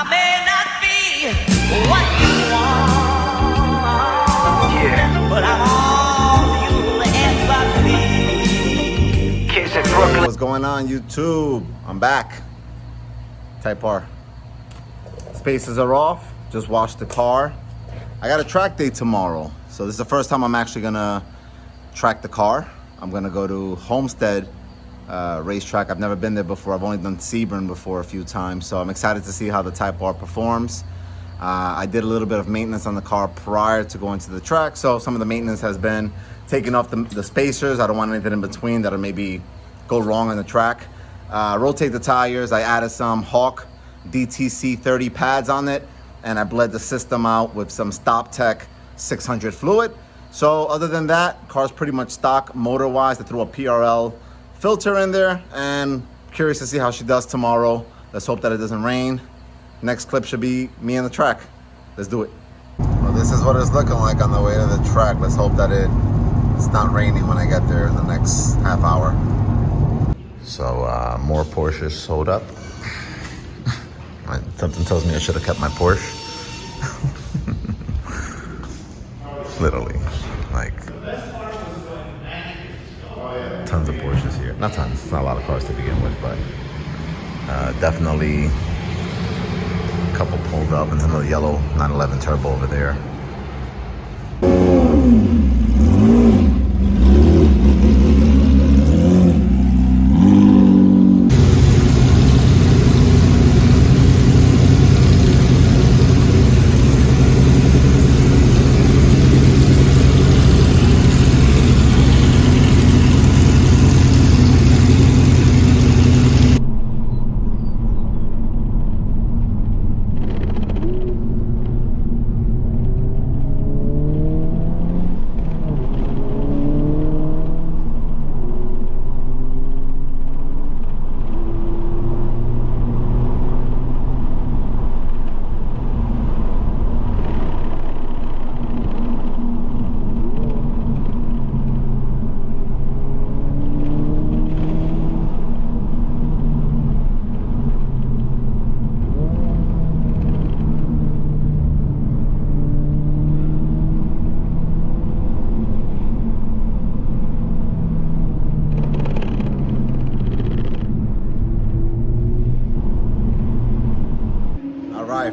I may not be what you want, yeah, but I'm all you'll ever be. Kids in Brooklyn. What's going on, YouTube? I'm back. Type R. Spaces are off. Just washed the car. I got a track day tomorrow, so this is the first time I'm actually gonna track the car. I'm gonna go to Homestead racetrack. I've never been there before. I've only done Sebring before a few times, so I'm excited to see how the Type R performs. I did a little bit of maintenance on the car prior to going to the track, so some of the maintenance has been taking off the spacers. I don't want anything in between that'll maybe go wrong on the track. Rotate the tires. I added some Hawk DTC-30 pads on it, and I bled the system out with some StopTech 600 fluid. So other than that, car's pretty much stock motor-wise. I threw a PRL filter in there, and curious to see how she does tomorrow. Let's hope that it doesn't rain. Next clip should be me on the track. Let's do it. Well, this is what it's looking like on the way to the track. Let's hope that it's not raining when I get there in the next half hour. So more Porsches sold up. Something tells me I should have kept my Porsche. Literally, like tons of Porsches here. Not tons, not a lot of cars to begin with, but definitely a couple pulled up, and then the yellow 911 Turbo over there.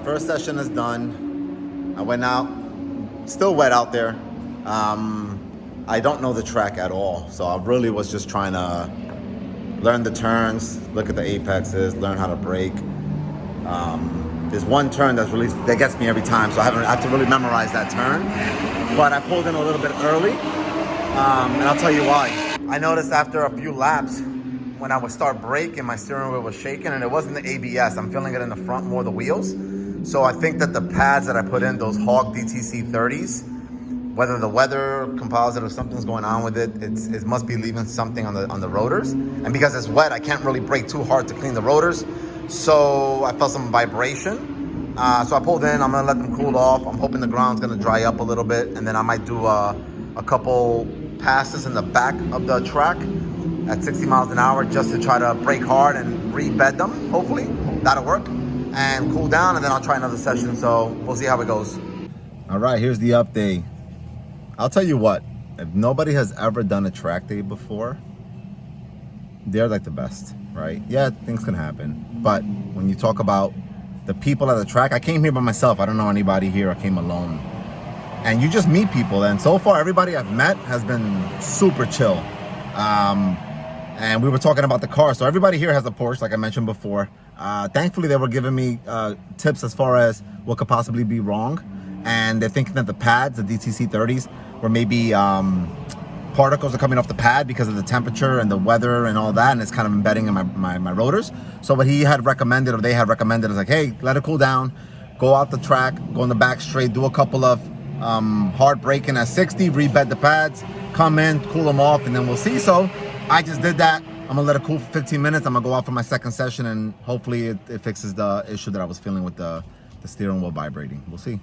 First session is done. I went out, still wet out there. I don't know the track at all, so I really was just trying to learn the turns, look at the apexes, learn how to brake. There's one turn that gets me every time, so I have to really memorize that turn. But I pulled in a little bit early, and I'll tell you why. I noticed after a few laps, when I would start braking, my steering wheel was shaking, and it wasn't the ABS. I'm feeling it in the front more, the wheels. So I think that the pads that I put in, those Hawk DTC-30s, whether the weather, composite, or something's going on with it, it must be leaving something on the rotors. And because it's wet, I can't really brake too hard to clean the rotors. So I felt some vibration. So I pulled in. I'm gonna let them cool off. I'm hoping the ground's gonna dry up a little bit, and then I might do a couple passes in the back of the track at 60 miles an hour just to try to brake hard and re-bed them. Hopefully that'll work. And cool down, and then I'll try another session, so we'll see how it goes. All right, here's the update. I'll tell you what, if nobody has ever done a track day before, they're like the best, right? Yeah, things can happen, but when you talk about the people at the track, I came here by myself. I don't know anybody here. I came alone. And you just meet people, and so far everybody I've met has been super chill. And we were talking about the car, so everybody here has a Porsche, like I mentioned before. Thankfully, they were giving me tips as far as what could possibly be wrong. And they're thinking that the pads, the DTC-30s, were maybe particles are coming off the pad because of the temperature and the weather and all that, and it's kind of embedding in my rotors. So what he had recommended, or they had recommended, is like, hey, let it cool down, go out the track, go in the back straight, do a couple of hard braking at 60, rebed the pads, come in, cool them off, and then we'll see. So I just did that. I'm gonna let it cool for 15 minutes. I'm gonna go out for my second session, and hopefully it fixes the issue that I was feeling with the steering wheel vibrating. We'll see.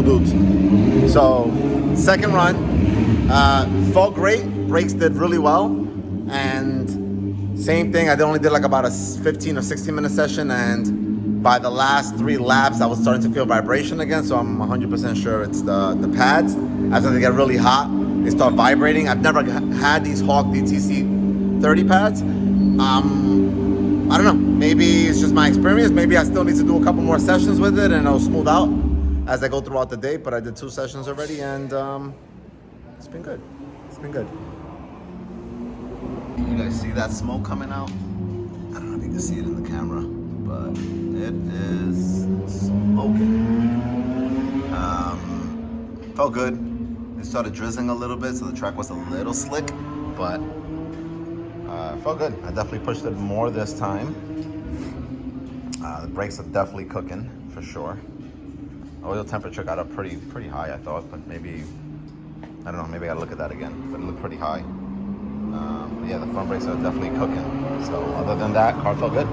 cool dudes. So second run, felt great. Brakes did really well, and same thing. I only did like about a 15 or 16 minute session, and by the last 3 laps, I was starting to feel vibration again. So I'm 100% sure it's the pads. After they get really hot, they start vibrating. I've never had these Hawk DTC-30 pads. I don't know. Maybe it's just my experience. Maybe I still need to do a couple more sessions with it, and it'll smooth out as I go throughout the day. But I did 2 sessions already, and it's been good. It's been good. You guys see that smoke coming out? I don't know if you can see it in the camera, but it is smoking. Felt good. It started drizzling a little bit, so the track was a little slick, but felt good. I definitely pushed it more this time. The brakes are definitely cooking for sure. Oil temperature got up pretty high, I thought, but maybe, I don't know, maybe I gotta look at that again, but it looked pretty high. But yeah, the front brakes are definitely cooking. So other than that, car felt good.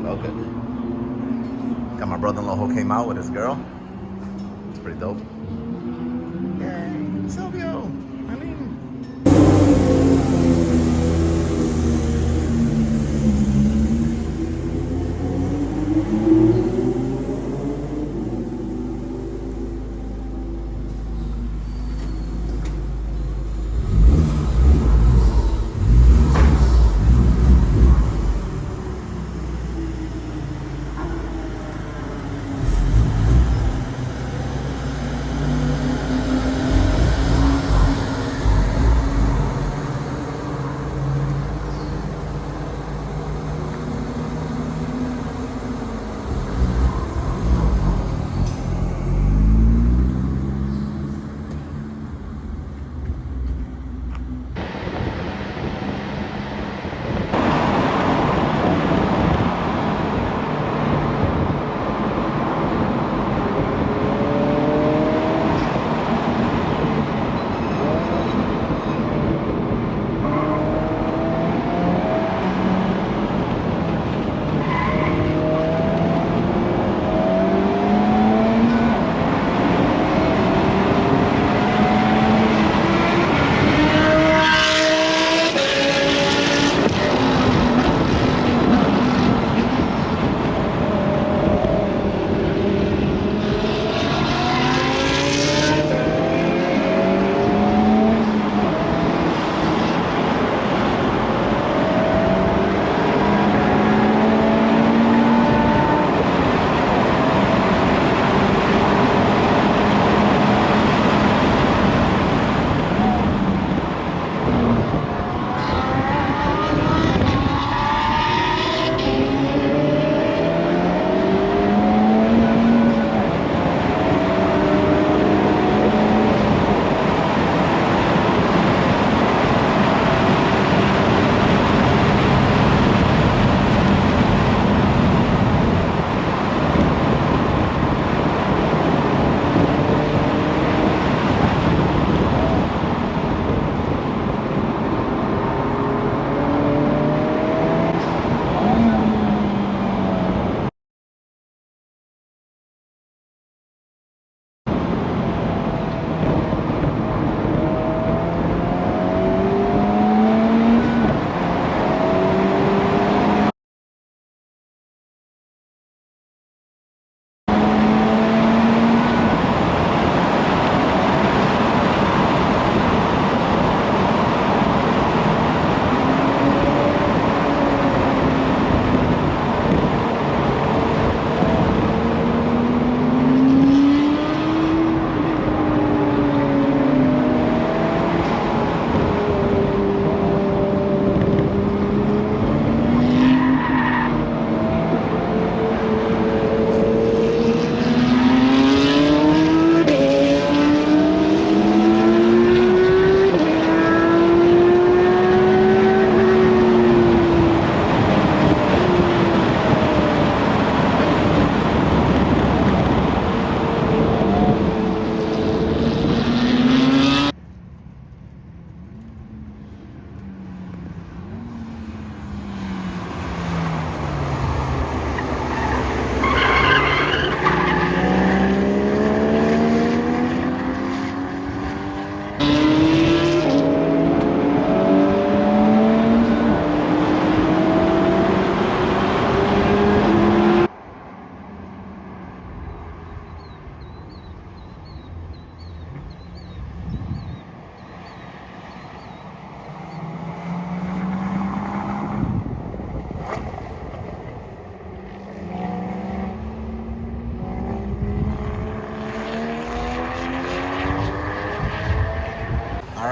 Felt good. Got my brother-in-law who came out with his girl. It's pretty dope. Yay, Silvio. I mean,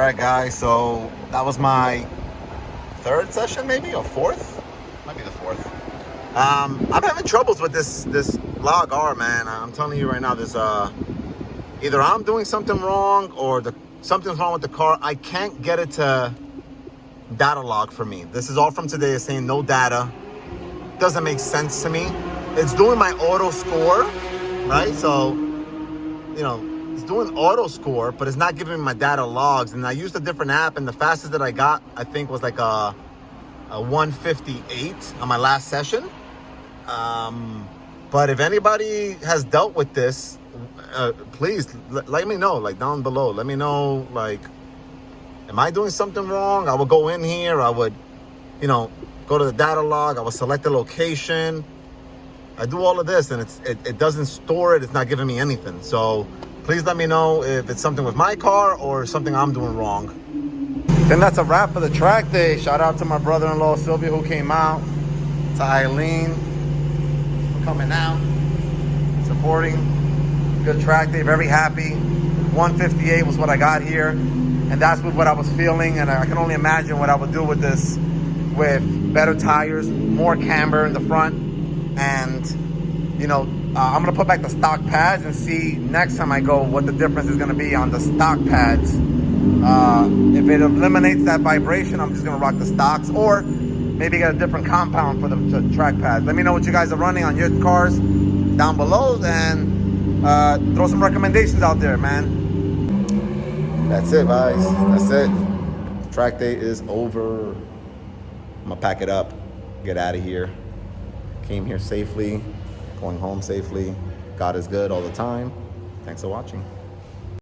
right, guys, so that was my third session, maybe, or fourth? Might be the fourth. I'm having troubles with this log R, man. I'm telling you right now, this either I'm doing something wrong or something's wrong with the car. I can't get it to data log for me. This is all from today. It's saying no data. Doesn't make sense to me. It's doing my auto score, right? So, you know, it's doing auto score, but it's not giving me my data logs. And I used a different app, and the fastest that I got, I think, was like a 158 on my last session. But if anybody has dealt with this, please let me know, like down below. Let me know, like, am I doing something wrong? I would go in here. I would, you know, go to the data log. I would select the location. I do all of this, and it doesn't store it. It's not giving me anything. So please let me know if it's something with my car or something I'm doing wrong. Then that's a wrap for the track day. Shout out to my brother-in-law, Sylvia, who came out. To Eileen, for coming out, supporting. Good track day, very happy. 158 was what I got here. And that's what I was feeling. And I can only imagine what I would do with this with better tires, more camber in the front. And, you know, I'm going to put back the stock pads and see next time I go what the difference is going to be on the stock pads. If it eliminates that vibration, I'm just going to rock the stocks, or maybe get a different compound for the track pads. Let me know what you guys are running on your cars down below, and throw some recommendations out there, man. That's it, guys. That's it. Track day is over. I'm going to pack it up, get out of here. Came here safely, going home safely. God is good all the time. Thanks for watching.